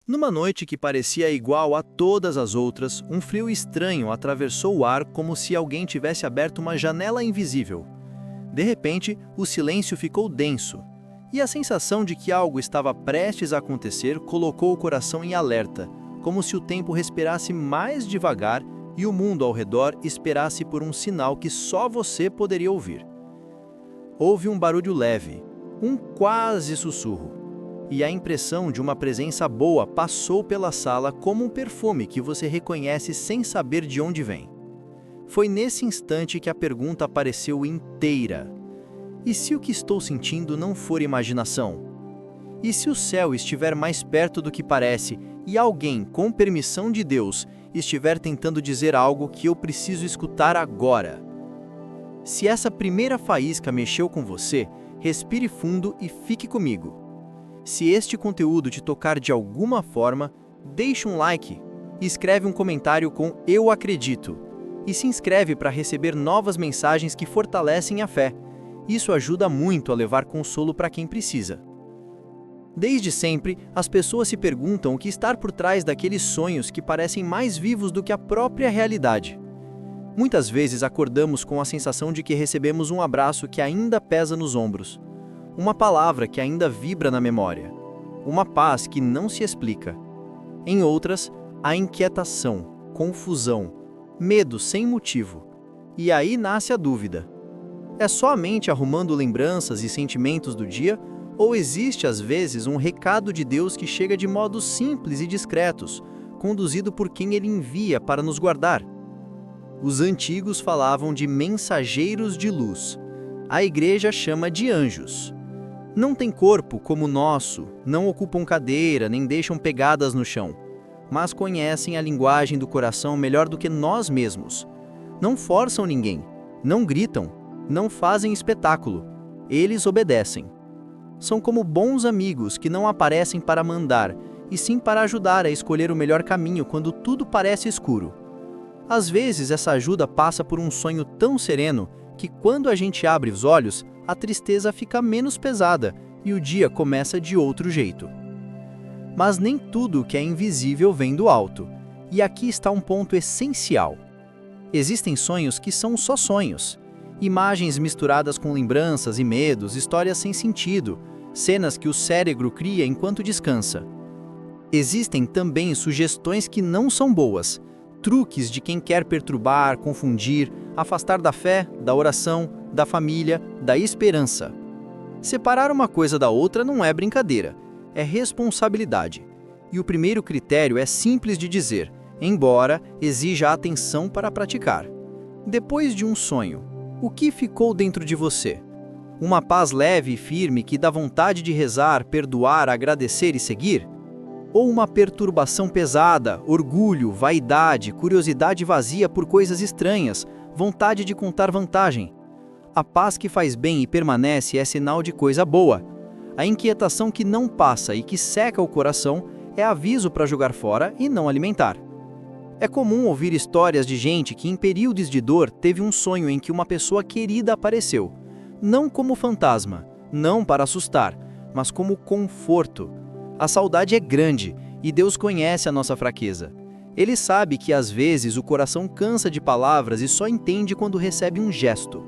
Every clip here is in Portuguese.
Numa noite que parecia igual a todas as outras, um frio estranho atravessou o ar como se alguém tivesse aberto uma janela invisível. De repente, o silêncio ficou denso, e a sensação de que algo estava prestes a acontecer colocou o coração em alerta, como se o tempo respirasse mais devagar e o mundo ao redor esperasse por um sinal que só você poderia ouvir. Houve um barulho leve, um quase sussurro, e a impressão de uma presença boa passou pela sala como um perfume que você reconhece sem saber de onde vem. Foi nesse instante que a pergunta apareceu inteira. E se o que estou sentindo não for imaginação? E se o céu estiver mais perto do que parece e alguém, com permissão de Deus, estiver tentando dizer algo que eu preciso escutar agora? Se essa primeira faísca mexeu com você, respire fundo e fique comigo. Se este conteúdo te tocar de alguma forma, deixe um like e escreve um comentário com "Eu acredito" e se inscreve para receber novas mensagens que fortalecem a fé. Isso ajuda muito a levar consolo para quem precisa. Desde sempre, as pessoas se perguntam o que está por trás daqueles sonhos que parecem mais vivos do que a própria realidade. Muitas vezes acordamos com a sensação de que recebemos um abraço que ainda pesa nos ombros, uma palavra que ainda vibra na memória, uma paz que não se explica. Em outras, há inquietação, confusão, medo sem motivo. E aí nasce a dúvida. É só a mente arrumando lembranças e sentimentos do dia, ou existe às vezes um recado de Deus que chega de modos simples e discretos, conduzido por quem Ele envia para nos guardar? Os antigos falavam de mensageiros de luz. A igreja chama de anjos. Não têm corpo como o nosso, não ocupam cadeira nem deixam pegadas no chão, mas conhecem a linguagem do coração melhor do que nós mesmos. Não forçam ninguém, não gritam, não fazem espetáculo, eles obedecem. São como bons amigos que não aparecem para mandar, e sim para ajudar a escolher o melhor caminho quando tudo parece escuro. Às vezes essa ajuda passa por um sonho tão sereno que quando a gente abre os olhos, a tristeza fica menos pesada e o dia começa de outro jeito. Mas nem tudo que é invisível vem do alto, e aqui está um ponto essencial. Existem sonhos que são só sonhos. Imagens misturadas com lembranças e medos, histórias sem sentido, cenas que o cérebro cria enquanto descansa. Existem também sugestões que não são boas, truques de quem quer perturbar, confundir, afastar da fé, da oração, da família, da esperança. Separar uma coisa da outra não é brincadeira, é responsabilidade. E o primeiro critério é simples de dizer, embora exija atenção para praticar. Depois de um sonho, o que ficou dentro de você? Uma paz leve e firme que dá vontade de rezar, perdoar, agradecer e seguir? Ou uma perturbação pesada, orgulho, vaidade, curiosidade vazia por coisas estranhas, vontade de contar vantagem? A paz que faz bem e permanece é sinal de coisa boa. A inquietação que não passa e que seca o coração é aviso para jogar fora e não alimentar. É comum ouvir histórias de gente que em períodos de dor teve um sonho em que uma pessoa querida apareceu, não como fantasma, não para assustar, mas como conforto. A saudade é grande e Deus conhece a nossa fraqueza. Ele sabe que às vezes o coração cansa de palavras e só entende quando recebe um gesto.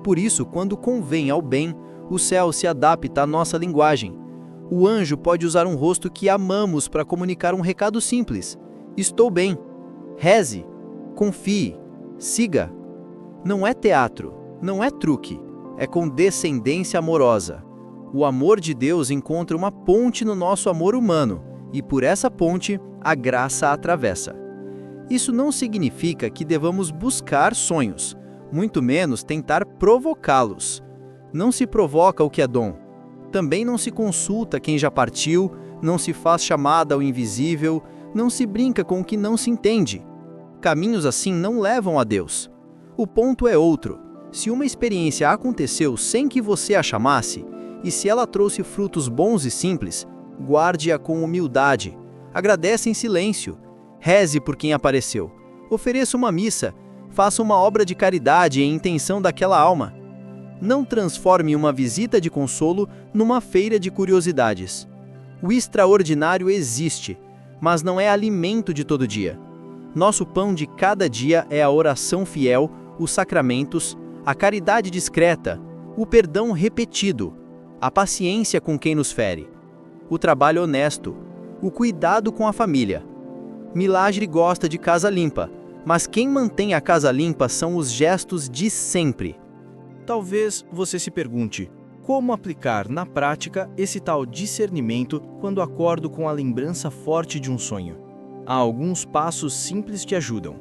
Por isso, quando convém ao bem, o céu se adapta à nossa linguagem. O anjo pode usar um rosto que amamos para comunicar um recado simples: estou bem. Reze, confie, siga. Não é teatro, não é truque, é condescendência amorosa. O amor de Deus encontra uma ponte no nosso amor humano, e por essa ponte, a graça atravessa. Isso não significa que devamos buscar sonhos, muito menos tentar provocá-los. Não se provoca o que é dom. Também não se consulta quem já partiu, não se faz chamada ao invisível, não se brinca com o que não se entende. Caminhos assim não levam a Deus. O ponto é outro. Se uma experiência aconteceu sem que você a chamasse, e se ela trouxe frutos bons e simples, guarde-a com humildade. Agradece em silêncio. Reze por quem apareceu. Ofereça uma missa. Faça uma obra de caridade em intenção daquela alma. Não transforme uma visita de consolo numa feira de curiosidades. O extraordinário existe, mas não é alimento de todo dia. Nosso pão de cada dia é a oração fiel, os sacramentos, a caridade discreta, o perdão repetido, a paciência com quem nos fere, o trabalho honesto, o cuidado com a família. Milagre gosta de casa limpa, mas quem mantém a casa limpa são os gestos de sempre. Talvez você se pergunte, como aplicar na prática esse tal discernimento quando acordo com a lembrança forte de um sonho? Há alguns passos simples que ajudam.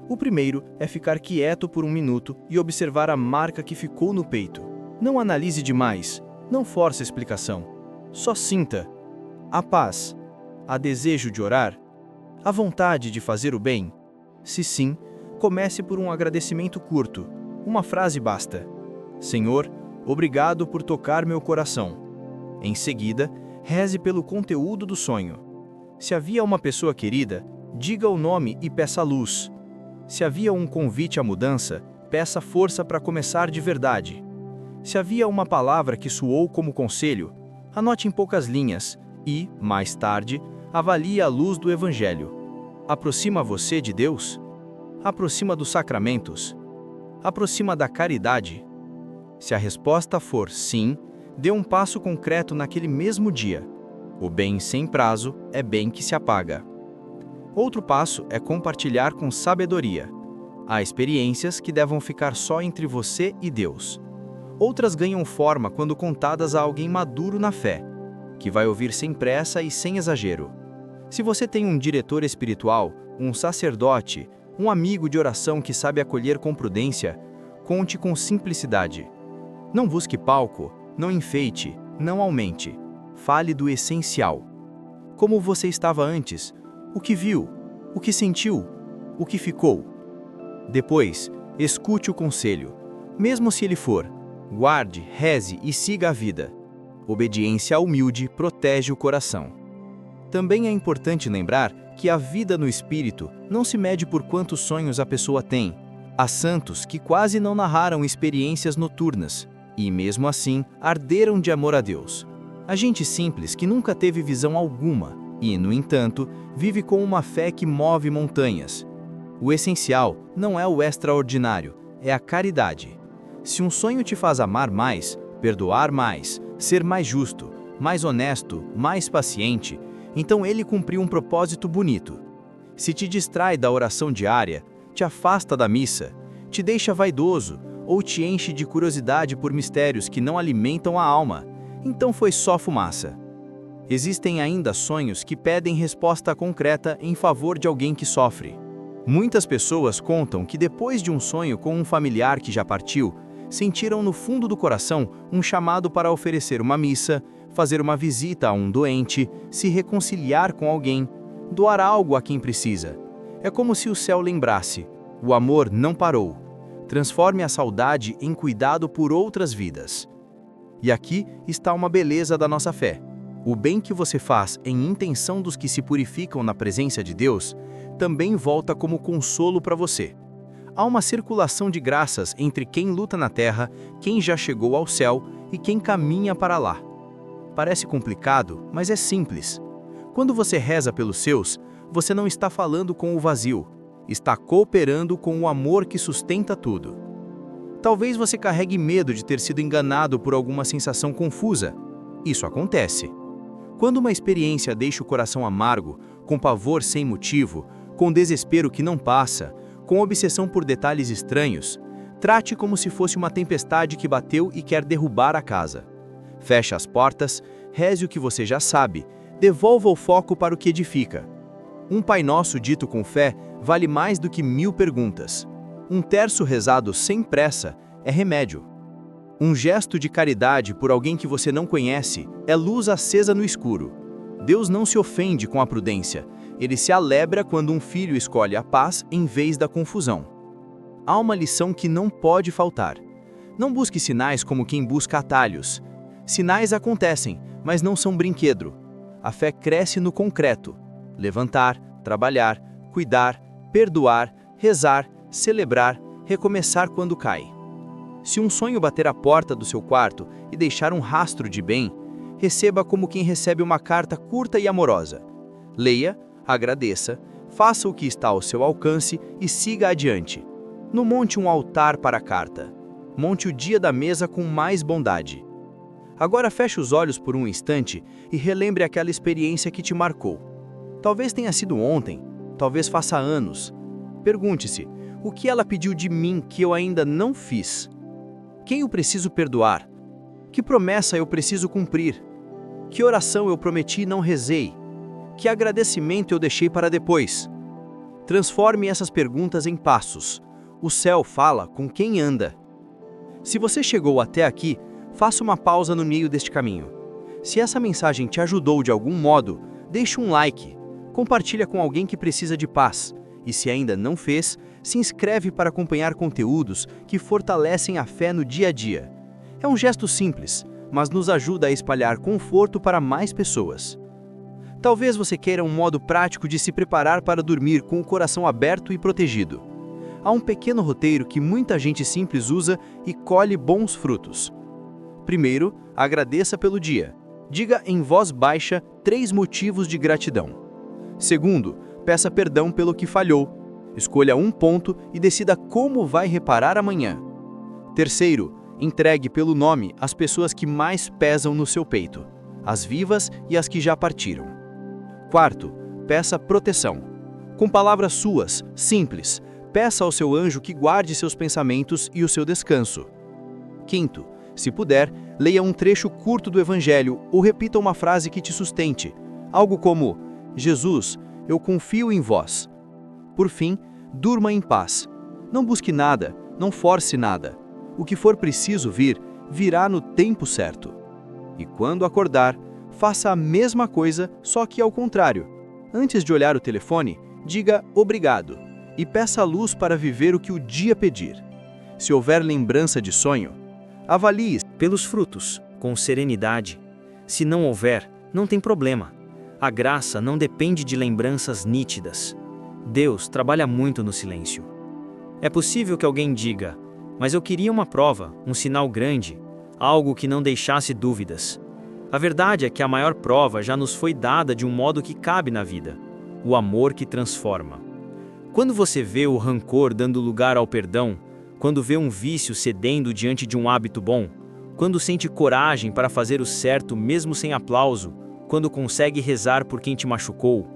O primeiro é ficar quieto por um minuto e observar a marca que ficou no peito. Não analise demais, não force a explicação. Só sinta. Há paz, há desejo de orar, há vontade de fazer o bem. Se sim, comece por um agradecimento curto. Uma frase basta. Senhor, obrigado por tocar meu coração. Em seguida, reze pelo conteúdo do sonho. Se havia uma pessoa querida, diga o nome e peça luz. Se havia um convite à mudança, peça força para começar de verdade. Se havia uma palavra que soou como conselho, anote em poucas linhas e, mais tarde, avalie a luz do Evangelho. Aproxima você de Deus? Aproxima dos sacramentos? Aproxima da caridade? Se a resposta for sim, dê um passo concreto naquele mesmo dia. O bem sem prazo é bem que se apaga. Outro passo é compartilhar com sabedoria. Há experiências que devem ficar só entre você e Deus. Outras ganham forma quando contadas a alguém maduro na fé, que vai ouvir sem pressa e sem exagero. Se você tem um diretor espiritual, um sacerdote, um amigo de oração que sabe acolher com prudência, conte com simplicidade. Não busque palco, não enfeite, não aumente. Fale do essencial. Como você estava antes, o que viu, o que sentiu, o que ficou. Depois, escute o conselho. Mesmo se ele for, guarde, reze e siga a vida. Obediência humilde protege o coração. Também é importante lembrar que a vida no espírito não se mede por quantos sonhos a pessoa tem. Há santos que quase não narraram experiências noturnas, e mesmo assim arderam de amor a Deus. A gente simples que nunca teve visão alguma e, no entanto, vive com uma fé que move montanhas. O essencial não é o extraordinário, é a caridade. Se um sonho te faz amar mais, perdoar mais, ser mais justo, mais honesto, mais paciente, então ele cumpriu um propósito bonito. Se te distrai da oração diária, te afasta da missa, te deixa vaidoso ou te enche de curiosidade por mistérios que não alimentam a alma, então foi só fumaça. Existem ainda sonhos que pedem resposta concreta em favor de alguém que sofre. Muitas pessoas contam que depois de um sonho com um familiar que já partiu, sentiram no fundo do coração um chamado para oferecer uma missa, fazer uma visita a um doente, se reconciliar com alguém, doar algo a quem precisa. É como se o céu lembrasse: o amor não parou. Transforme a saudade em cuidado por outras vidas. E aqui está uma beleza da nossa fé. O bem que você faz em intenção dos que se purificam na presença de Deus, também volta como consolo para você. Há uma circulação de graças entre quem luta na terra, quem já chegou ao céu e quem caminha para lá. Parece complicado, mas é simples. Quando você reza pelos seus, você não está falando com o vazio, está cooperando com o amor que sustenta tudo. Talvez você carregue medo de ter sido enganado por alguma sensação confusa. Isso acontece. Quando uma experiência deixa o coração amargo, com pavor sem motivo, com desespero que não passa, com obsessão por detalhes estranhos, trate como se fosse uma tempestade que bateu e quer derrubar a casa. Feche as portas, reze o que você já sabe, devolva o foco para o que edifica. Um Pai Nosso dito com fé vale mais do que 1000 perguntas. Um terço rezado sem pressa é remédio. Um gesto de caridade por alguém que você não conhece é luz acesa no escuro. Deus não se ofende com a prudência, ele se alegra quando um filho escolhe a paz em vez da confusão. Há uma lição que não pode faltar. Não busque sinais como quem busca atalhos. Sinais acontecem, mas não são brinquedo. A fé cresce no concreto. Levantar, trabalhar, cuidar, perdoar, rezar, celebrar, recomeçar quando cai. Se um sonho bater a porta do seu quarto e deixar um rastro de bem, receba como quem recebe uma carta curta e amorosa. Leia, agradeça, faça o que está ao seu alcance e siga adiante. Não monte um altar para a carta. Monte o dia da mesa com mais bondade. Agora feche os olhos por um instante e relembre aquela experiência que te marcou. Talvez tenha sido ontem, talvez faça anos. Pergunte-se, o que ela pediu de mim que eu ainda não fiz? Quem eu preciso perdoar? Que promessa eu preciso cumprir? Que oração eu prometi e não rezei? Que agradecimento eu deixei para depois? Transforme essas perguntas em passos. O céu fala com quem anda. Se você chegou até aqui, faça uma pausa no meio deste caminho. Se essa mensagem te ajudou de algum modo, deixe um like, compartilha com alguém que precisa de paz. E se ainda não fez, se inscreve para acompanhar conteúdos que fortalecem a fé no dia a dia. É um gesto simples, mas nos ajuda a espalhar conforto para mais pessoas. Talvez você queira um modo prático de se preparar para dormir com o coração aberto e protegido. Há um pequeno roteiro que muita gente simples usa e colhe bons frutos. Primeiro, agradeça pelo dia. Diga em voz baixa 3 motivos de gratidão. Segundo, peça perdão pelo que falhou. Escolha um ponto e decida como vai reparar amanhã. Terceiro, entregue pelo nome as pessoas que mais pesam no seu peito, as vivas e as que já partiram. Quarto, peça proteção. Com palavras suas, simples, peça ao seu anjo que guarde seus pensamentos e o seu descanso. Quinto, se puder, leia um trecho curto do Evangelho ou repita uma frase que te sustente, algo como: Jesus, eu confio em vós. Por fim, durma em paz. Não busque nada, não force nada. O que for preciso vir, virá no tempo certo. E quando acordar, faça a mesma coisa, só que ao contrário. Antes de olhar o telefone, diga obrigado e peça a luz para viver o que o dia pedir. Se houver lembrança de sonho, avalie pelos frutos, com serenidade. Se não houver, não tem problema. A graça não depende de lembranças nítidas. Deus trabalha muito no silêncio. É possível que alguém diga: mas eu queria uma prova, um sinal grande, algo que não deixasse dúvidas. A verdade é que a maior prova já nos foi dada de um modo que cabe na vida: o amor que transforma. Quando você vê o rancor dando lugar ao perdão, quando vê um vício cedendo diante de um hábito bom, quando sente coragem para fazer o certo mesmo sem aplauso, quando consegue rezar por quem te machucou,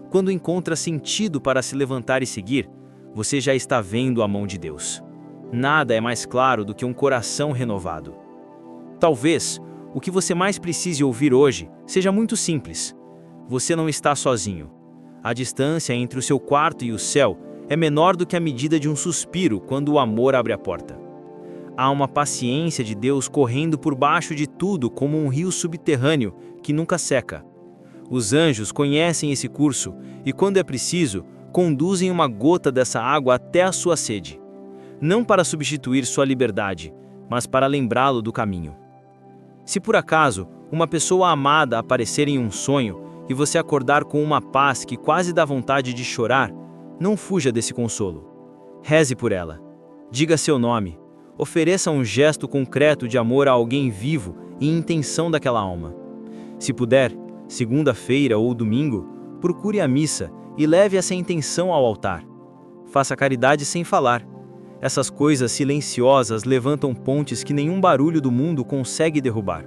quando encontra sentido para se levantar e seguir, você já está vendo a mão de Deus. Nada é mais claro do que um coração renovado. Talvez o que você mais precise ouvir hoje seja muito simples. Você não está sozinho. A distância entre o seu quarto e o céu é menor do que a medida de um suspiro quando o amor abre a porta. Há uma paciência de Deus correndo por baixo de tudo como um rio subterrâneo que nunca seca. Os anjos conhecem esse curso e, quando é preciso, conduzem uma gota dessa água até a sua sede. Não para substituir sua liberdade, mas para lembrá-lo do caminho. Se por acaso uma pessoa amada aparecer em um sonho e você acordar com uma paz que quase dá vontade de chorar, não fuja desse consolo. Reze por ela. Diga seu nome. Ofereça um gesto concreto de amor a alguém vivo e intenção daquela alma. Se puder, segunda-feira ou domingo, procure a missa e leve essa intenção ao altar. Faça caridade sem falar. Essas coisas silenciosas levantam pontes que nenhum barulho do mundo consegue derrubar.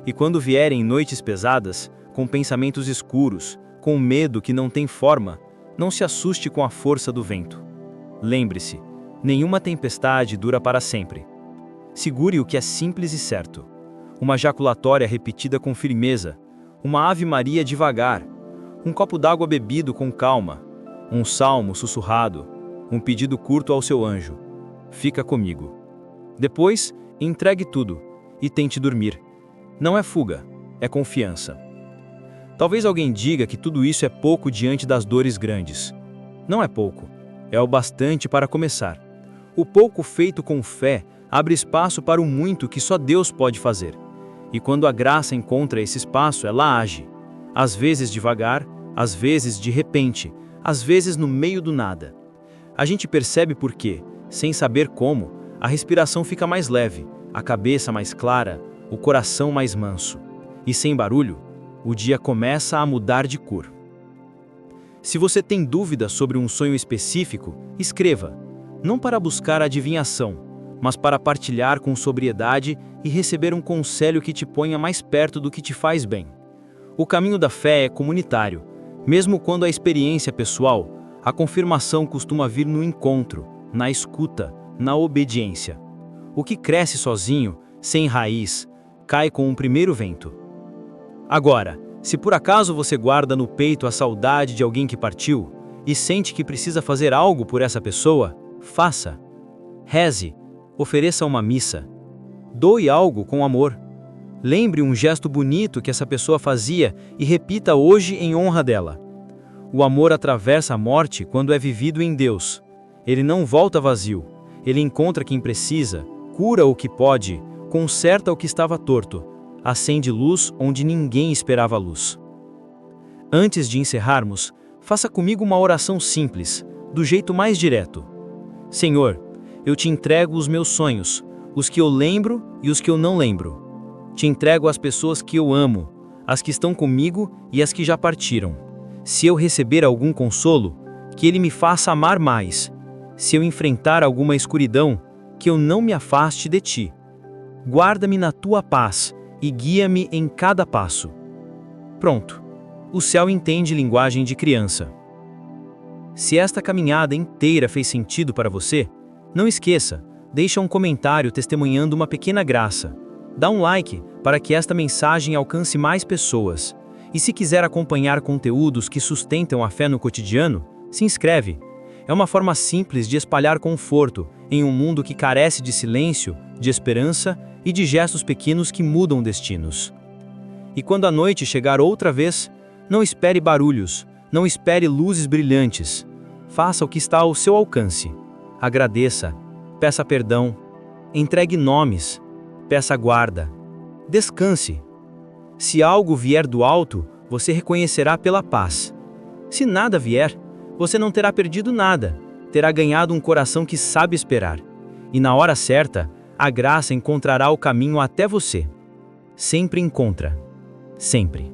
E quando vierem noites pesadas, com pensamentos escuros, com medo que não tem forma, não se assuste com a força do vento. Lembre-se, nenhuma tempestade dura para sempre. Segure o que é simples e certo. Uma jaculatória repetida com firmeza, uma Ave Maria devagar, um copo d'água bebido com calma, um salmo sussurrado, um pedido curto ao seu anjo: fica comigo. Depois, entregue tudo e tente dormir. Não é fuga, é confiança. Talvez alguém diga que tudo isso é pouco diante das dores grandes. Não é pouco, é o bastante para começar. O pouco feito com fé abre espaço para o muito que só Deus pode fazer. E quando a graça encontra esse espaço, ela age. Às vezes devagar, às vezes de repente, às vezes no meio do nada. A gente percebe porque, sem saber como, a respiração fica mais leve, a cabeça mais clara, o coração mais manso. E sem barulho, o dia começa a mudar de cor. Se você tem dúvidas sobre um sonho específico, escreva, não para buscar adivinhação, mas para partilhar com sobriedade e receber um conselho que te ponha mais perto do que te faz bem. O caminho da fé é comunitário. Mesmo quando a experiência é pessoal, a confirmação costuma vir no encontro, na escuta, na obediência. O que cresce sozinho, sem raiz, cai com um primeiro vento. Agora, se por acaso você guarda no peito a saudade de alguém que partiu e sente que precisa fazer algo por essa pessoa, faça. Reze, ofereça uma missa. Doe algo com amor. Lembre um gesto bonito que essa pessoa fazia e repita hoje em honra dela. O amor atravessa a morte quando é vivido em Deus. Ele não volta vazio. Ele encontra quem precisa, cura o que pode, conserta o que estava torto, acende luz onde ninguém esperava luz. Antes de encerrarmos, faça comigo uma oração simples, do jeito mais direto. Senhor, eu te entrego os meus sonhos, os que eu lembro e os que eu não lembro. Te entrego as pessoas que eu amo, as que estão comigo e as que já partiram. Se eu receber algum consolo, que ele me faça amar mais. Se eu enfrentar alguma escuridão, que eu não me afaste de ti. Guarda-me na tua paz e guia-me em cada passo. Pronto. O céu entende linguagem de criança. Se esta caminhada inteira fez sentido para você, não esqueça, deixa um comentário testemunhando uma pequena graça. Dá um like para que esta mensagem alcance mais pessoas. E se quiser acompanhar conteúdos que sustentam a fé no cotidiano, se inscreve. É uma forma simples de espalhar conforto em um mundo que carece de silêncio, de esperança e de gestos pequenos que mudam destinos. E quando a noite chegar outra vez, não espere barulhos, não espere luzes brilhantes. Faça o que está ao seu alcance. Agradeça, peça perdão, entregue nomes, peça guarda. Descanse. Se algo vier do alto, você reconhecerá pela paz. Se nada vier, você não terá perdido nada, terá ganhado um coração que sabe esperar. E na hora certa, a graça encontrará o caminho até você. Sempre encontra. Sempre.